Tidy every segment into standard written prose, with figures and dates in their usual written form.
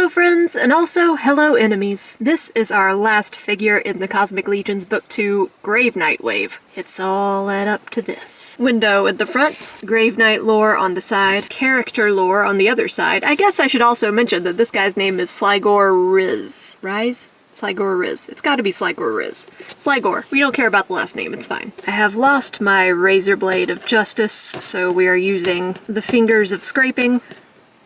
Hello friends, and also hello enemies. This is our last figure in the Cosmic Legion's Book 2 Grave Knight wave. It's all led up to this. Window at the front, Grave Knight lore on the side, character lore on the other side. I guess I should also mention that this guy's name is Slygor Riz. Rise? Slygor Riz. It's gotta be Slygor Riz. Slygor. We don't care about the last name, it's fine. I have lost my razor blade of justice, so we are using the fingers of scraping.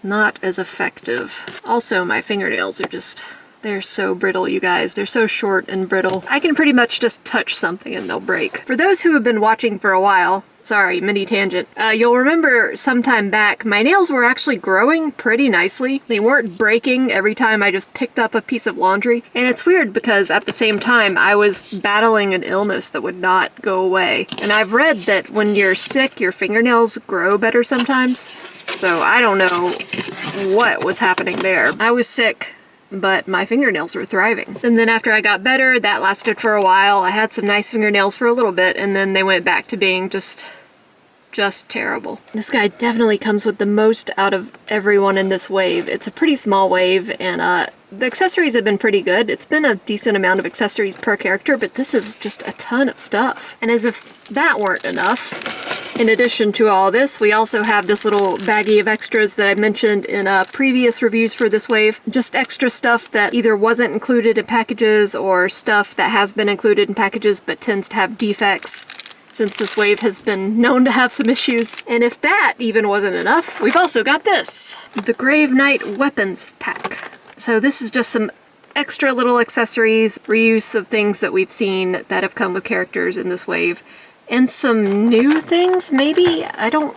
Not as effective. Also, my fingernails are just, they're so brittle, you guys. They're so short and brittle. I can pretty much just touch something and they'll break. For those who have been watching for a while, sorry, mini tangent, you'll remember sometime back, my nails were actually growing pretty nicely. They weren't breaking every time I just picked up a piece of laundry. And it's weird because at the same time, I was battling an illness that would not go away. And I've read that when you're sick, your fingernails grow better sometimes. So I don't know what was happening there. I was sick, but my fingernails were thriving. And then after I got better, that lasted for a while. I had some nice fingernails for a little bit, and then they went back to being just terrible. This guy definitely comes with the most out of everyone in this wave. It's a pretty small wave, and the accessories have been pretty good. It's been a decent amount of accessories per character, but this is just a ton of stuff. And as if that weren't enough, in addition to all this, we also have this little baggie of extras that I mentioned in previous reviews for this wave. Just extra stuff that either wasn't included in packages or stuff that has been included in packages but tends to have defects, since this wave has been known to have some issues. And if that even wasn't enough, we've also got this, the Grave Knight Weapons Pack. So this is just some extra little accessories, reuse of things that we've seen that have come with characters in this wave, and some new things, maybe?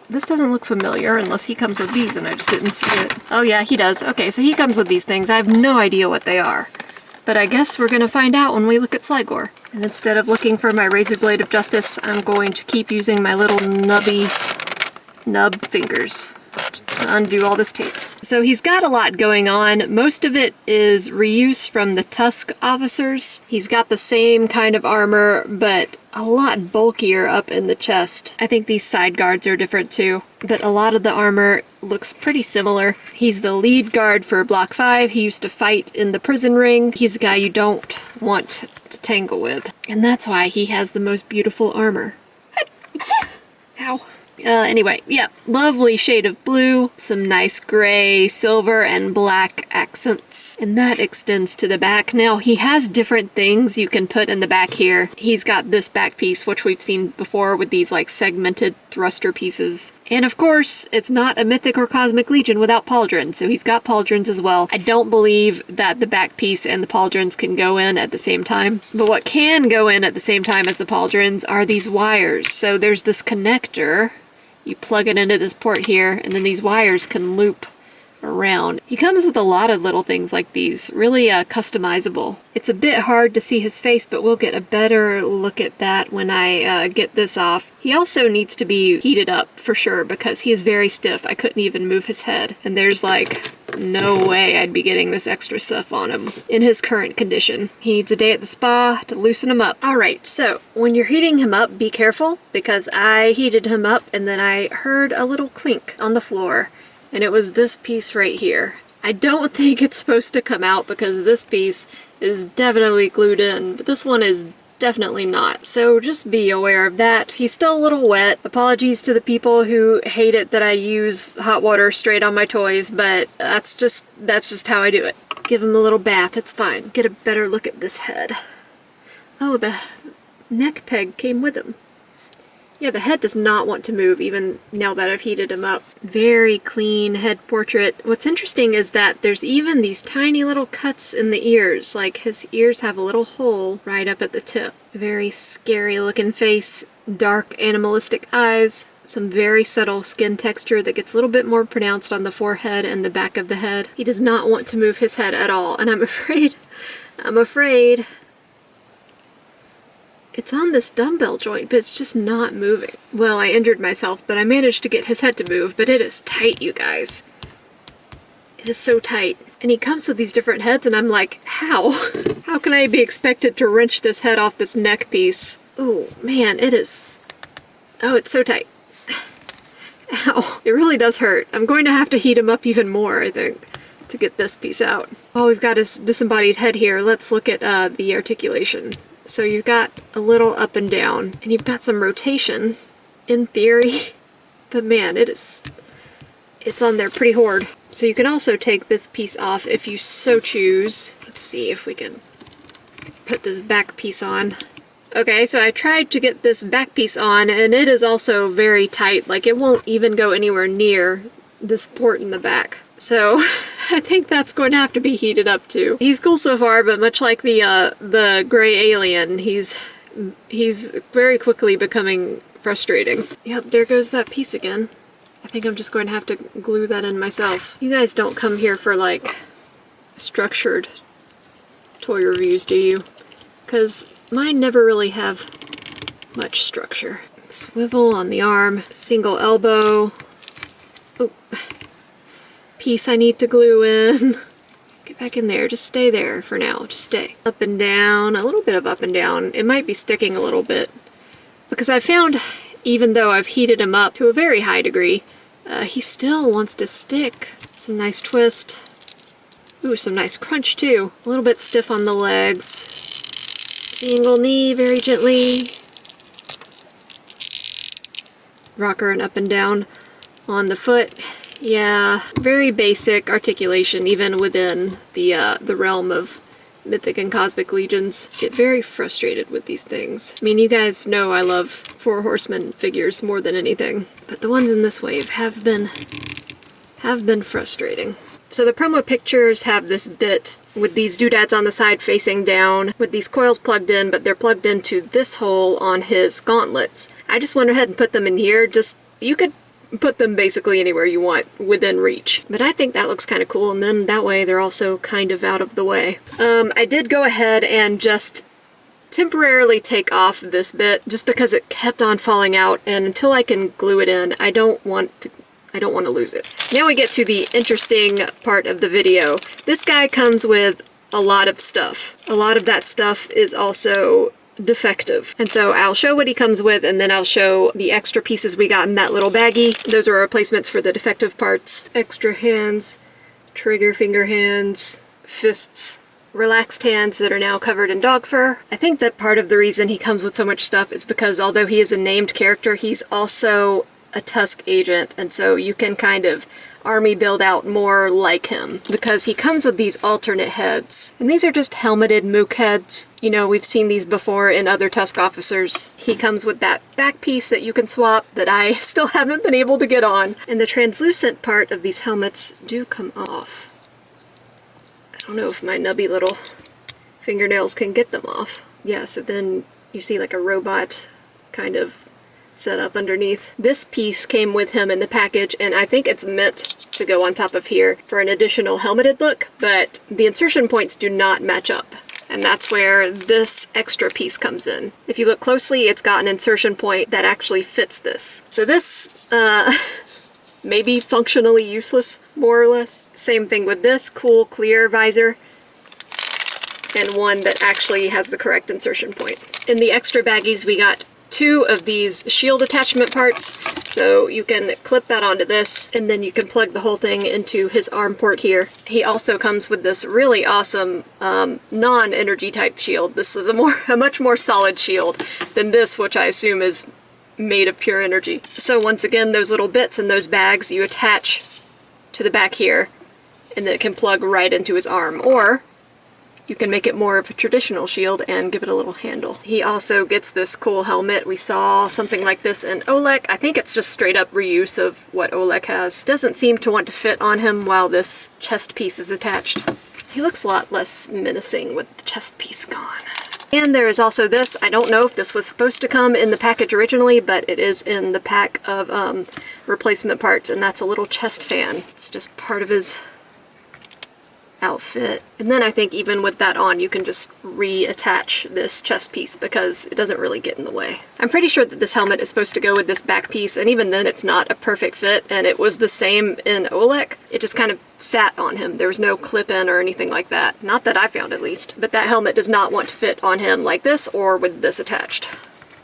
This doesn't look familiar unless he comes with these and I just didn't see it. Oh yeah, he does. Okay, so he comes with these things. I have no idea what they are. But I guess we're gonna find out when we look at Slygor. And instead of looking for my razor blade of justice, I'm going to keep using my little nub fingers to undo all this tape. So he's got a lot going on. Most of it is reuse from the Tusk officers. He's got the same kind of armor, but a lot bulkier up in the chest. I think these side guards are different too, but a lot of the armor looks pretty similar. He's the lead guard for Block 5. He used to fight in the prison ring. He's a guy you don't want to tangle with, and that's why he has the most beautiful armor. Ow. Anyway, yeah, lovely shade of blue, some nice gray, silver, and black accents, and that extends to the back. Now, he has different things you can put in the back here. He's got this back piece, which we've seen before with these, like, segmented thruster pieces. And of course, it's not a Mythic or Cosmic Legion without pauldrons, so he's got pauldrons as well. I don't believe that the back piece and the pauldrons can go in at the same time, but what can go in at the same time as the pauldrons are these wires. So there's this connector. You plug it into this port here, and then these wires can loop around. He comes with a lot of little things like these, really customizable. It's a bit hard to see his face, but we'll get a better look at that when I get this off. He also needs to be heated up for sure, because he is very stiff. I couldn't even move his head, and there's like no way I'd be getting this extra stuff on him in his current condition. He needs a day at the spa to loosen him up. Alright, so when you're heating him up, be careful, because I heated him up and then I heard a little clink on the floor, and it was this piece right here. I don't think it's supposed to come out because this piece is definitely glued in, but this one is definitely not, so just be aware of that. He's still a little wet. Apologies to the people who hate it that I use hot water straight on my toys, but that's just how I do it. Give him a little bath, it's fine. Get a better look at this head. Oh, the neck peg came with him. Yeah, the head does not want to move even now that I've heated him up. Very clean head portrait. What's interesting is that there's even these tiny little cuts in the ears. Like his ears have a little hole right up at the tip. Very scary looking face, dark animalistic eyes, some very subtle skin texture that gets a little bit more pronounced on the forehead and the back of the head. He does not want to move his head at all, and I'm afraid it's on this dumbbell joint, but it's just not moving. Well, I injured myself, but I managed to get his head to move, but it is tight, you guys. It is so tight. And he comes with these different heads, and I'm like, how? How can I be expected to wrench this head off this neck piece? Oh, man, it is... Oh, it's so tight. Ow. It really does hurt. I'm going to have to heat him up even more, I think, to get this piece out. While we've got his disembodied head here, let's look at the articulation. So you've got a little up and down, and you've got some rotation, in theory, but man, it's on there pretty hard. So you can also take this piece off if you so choose. Let's see if we can put this back piece on. Okay, so I tried to get this back piece on, and it is also very tight. Like, it won't even go anywhere near this port in the back. So I think that's going to have to be heated up too. He's cool so far, but much like the gray alien, he's very quickly becoming frustrating. Yep, there goes that piece again. I think I'm just going to have to glue that in myself. You guys don't come here for like structured toy reviews, do you? Because mine never really have much structure. Swivel on the arm, single elbow. Oh, piece I need to glue in. Get back in there, just stay there for now, just stay. Up and down, a little bit of up and down. It might be sticking a little bit. Because I found, even though I've heated him up to a very high degree, he still wants to stick. Some nice twist. Ooh, some nice crunch too. A little bit stiff on the legs. Single knee, very gently. Rocker and up and down on the foot. Yeah, very basic articulation, even within the realm of Mythic and Cosmic Legions. Get very frustrated with these things. I mean, you guys know I love Four Horsemen figures more than anything, but the ones in this wave have been frustrating. So the promo pictures have this bit with these doodads on the side facing down, with these coils plugged in, but they're plugged into this hole on his gauntlets. I just went ahead and put them in here. You could put them basically anywhere you want within reach. But I think that looks kind of cool, and then that way they're also kind of out of the way. I did go ahead and just temporarily take off this bit just because it kept on falling out, and until I can glue it in, I don't want to lose it. Now we get to the interesting part of the video. This guy comes with a lot of stuff. A lot of that stuff is also defective. And so I'll show what he comes with, and then I'll show the extra pieces we got in that little baggie. Those are replacements for the defective parts. Extra hands, trigger finger hands, fists, relaxed hands that are now covered in dog fur. I think that part of the reason he comes with so much stuff is because although he is a named character, he's also a Tusk agent, and so you can kind of army build out more like him, because he comes with these alternate heads. And these are just helmeted mook heads. You know, we've seen these before in other Tusk officers. He comes with that back piece that you can swap that I still haven't been able to get on. And the translucent part of these helmets do come off. I don't know if my nubby little fingernails can get them off. Yeah, so then you see like a robot kind of set up underneath. This piece came with him in the package, and I think it's meant to go on top of here for an additional helmeted look, but the insertion points do not match up. And that's where this extra piece comes in. If you look closely, it's got an insertion point that actually fits this. So this, may be functionally useless, more or less. Same thing with this cool clear visor, and one that actually has the correct insertion point. In the extra baggies, we got 2 of these shield attachment parts, so you can clip that onto this, and then you can plug the whole thing into his arm port here. He also comes with this really awesome non-energy type shield. This is a much more solid shield than this, which I assume is made of pure energy. So once again, those little bits in those bags you attach to the back here, and then it can plug right into his arm, or you can make it more of a traditional shield and give it a little handle. He also gets this cool helmet. We saw something like this in Olek. I think it's just straight up reuse of what Olek has. Doesn't seem to want to fit on him while this chest piece is attached. He looks a lot less menacing with the chest piece gone. And there is also this. I don't know if this was supposed to come in the package originally, but it is in the pack of replacement parts, and that's a little chest fan. It's just part of his outfit. And then I think even with that on, you can just reattach this chest piece because it doesn't really get in the way. I'm pretty sure that this helmet is supposed to go with this back piece, and even then it's not a perfect fit, and it was the same in Olek. It just kind of sat on him. There was no clip-in or anything like that. Not that I found, at least. But that helmet does not want to fit on him like this or with this attached.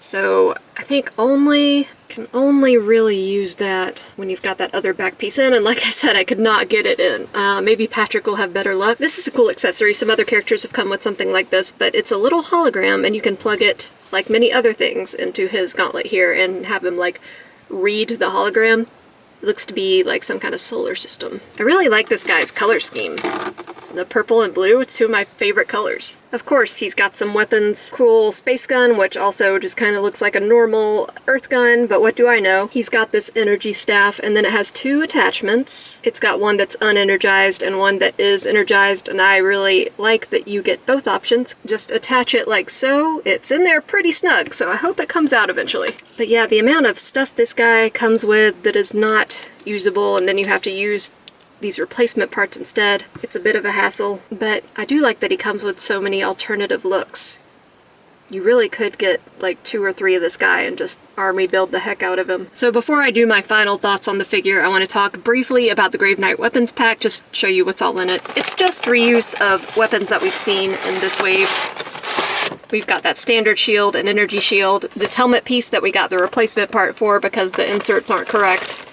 So I think can only really use that when you've got that other back piece in, and like I said, I could not get it in. Maybe Patrick will have better luck. This is a cool accessory. Some other characters have come with something like this, but it's a little hologram, and you can plug it, like many other things, into his gauntlet here and have him like read the hologram. It looks to be like some kind of solar system. I really like this guy's color scheme. The purple and blue, it's two of my favorite colors. Of course, he's got some weapons. Cool space gun, which also just kind of looks like a normal earth gun, but what do I know? He's got this energy staff, and then it has two attachments. It's got one that's unenergized and one that is energized, and I really like that you get both options. Just attach it like so. It's in there pretty snug, so I hope it comes out eventually. But yeah, the amount of stuff this guy comes with that is not usable, and then you have to use these replacement parts instead. It's a bit of a hassle, but I do like that he comes with so many alternative looks. You really could get like 2 or 3 of this guy and just army build the heck out of him. So before I do my final thoughts on the figure, I want to talk briefly about the Grave Knight weapons pack, just show you what's all in it. It's just reuse of weapons that we've seen in this wave. We've got that standard shield and energy shield, this helmet piece that we got the replacement part for because the inserts aren't correct.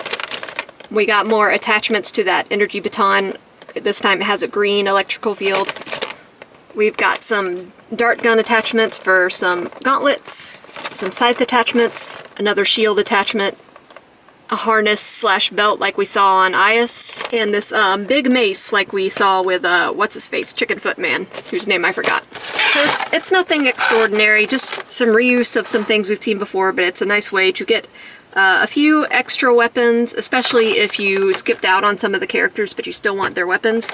We got more attachments to that energy baton. This time it has a green electrical field. We've got some dart gun attachments for some gauntlets, some scythe attachments, another shield attachment, a harness slash belt like we saw on Ias, and this big mace like we saw with what's-his-face, Chickenfoot Man, whose name I forgot. So it's nothing extraordinary, just some reuse of some things we've seen before, but it's a nice way to get a few extra weapons, especially if you skipped out on some of the characters but you still want their weapons.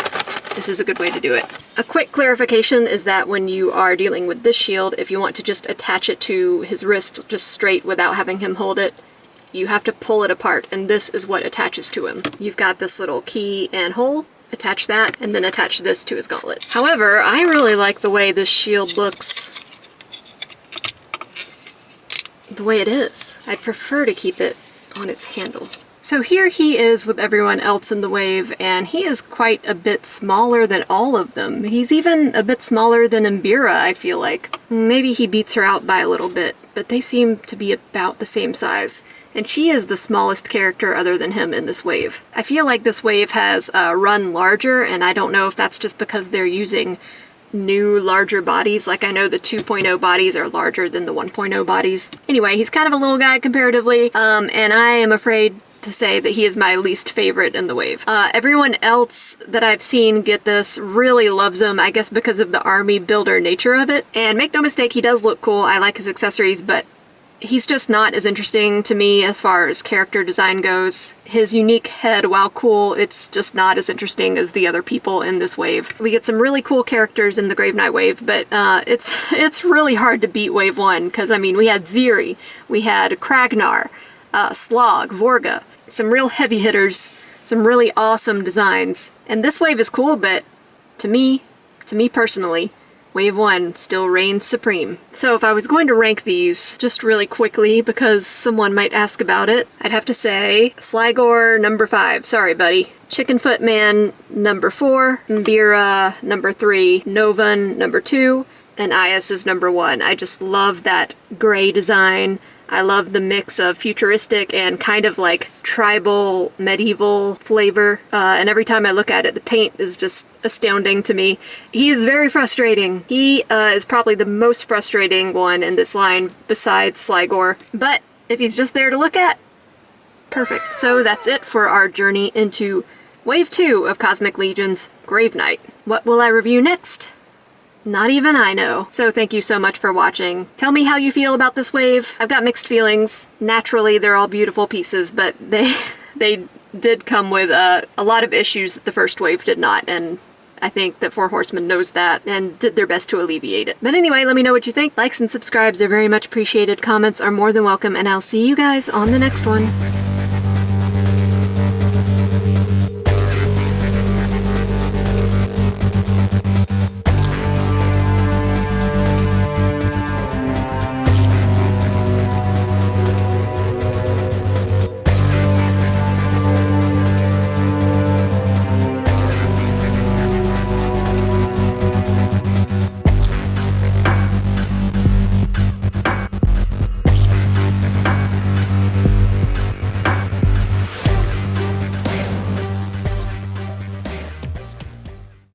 This is a good way to do it. A quick clarification is that when you are dealing with this shield, if you want to just attach it to his wrist just straight without having him hold it, you have to pull it apart, and this is what attaches to him. You've got this little key and hole, attach that, and then attach this to his gauntlet. However, I really like the way this shield looks the way it is. I'd prefer to keep it on its handle. So here he is with everyone else in the wave, and he is quite a bit smaller than all of them. He's even a bit smaller than Mbira, I feel like. Maybe he beats her out by a little bit, but they seem to be about the same size. And she is the smallest character other than him in this wave. I feel like this wave has run larger, and I don't know if that's just because they're using new, larger bodies. Like, I know the 2.0 bodies are larger than the 1.0 bodies. Anyway, he's kind of a little guy comparatively, and I am afraid to say that he is my least favorite in the wave. Everyone else that I've seen get this really loves him, I guess because of the army builder nature of it. And make no mistake, he does look cool. I like his accessories, but he's just not as interesting to me as far as character design goes. His unique head, while cool, it's just not as interesting as the other people in this wave. We get some really cool characters in the Grave Knight wave, but it's really hard to beat wave 1, because I mean, we had Ziri, we had Kragnar, Slog, Vorga, some real heavy hitters, some really awesome designs. And this wave is cool, but to me personally, Wave 1 still reigns supreme. So if I was going to rank these just really quickly, because someone might ask about it, I'd have to say Slygor number 5, sorry buddy. Chickenfoot Man number 4, Mbira number 3, Novan number 2, and Ias is number 1. I just love that gray design. I love the mix of futuristic and kind of like tribal medieval flavor, and every time I look at it, the paint is just astounding to me. He is very frustrating. He is probably the most frustrating one in this line besides Slygor, but if he's just there to look at, perfect. So that's it for our journey into Wave 2 of Cosmic Legion's Grave Knight. What will I review next? Not even I know. So thank you so much for watching. Tell me how you feel about this wave. I've got mixed feelings. Naturally, they're all beautiful pieces, but they did come with a lot of issues that the first wave did not, and I think that Four Horsemen knows that and did their best to alleviate it. But anyway, let me know what you think. Likes and subscribes are very much appreciated. Comments are more than welcome, and I'll see you guys on the next one.